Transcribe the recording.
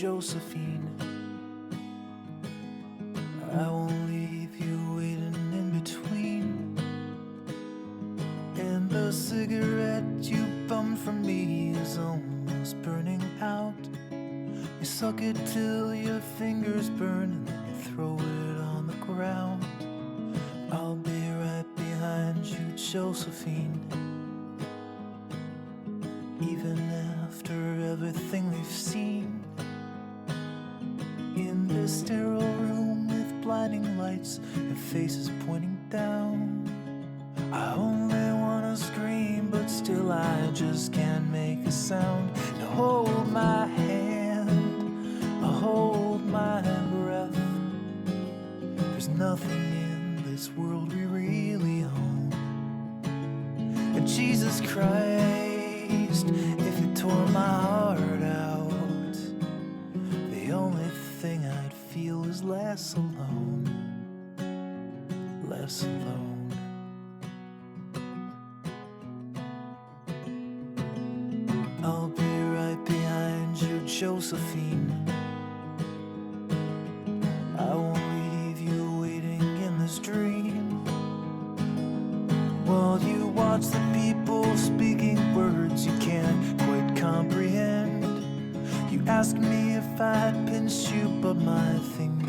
Josephine. I won't leave you waiting in between. And the cigarette you bummed from me is almost burning out. You suck it till your fingers burn and then you throw it on the ground. I'll be right behind you, Josephine. Even after everything we've seen, in this sterile room with blinding lights and faces pointing down, I only wanna scream, but still I just can't make a sound. Now hold my hand, hold my breath. There's nothing in this world we really own. And Jesus Christ, if you tore my heart out, the only thing I'd feel is less alone, less alone. I'll be right behind you, Josephine. I won't leave you waiting in this dream. While you watch the people speaking words you can't quite comprehend. You ask me if I'd pinch you, but my fingers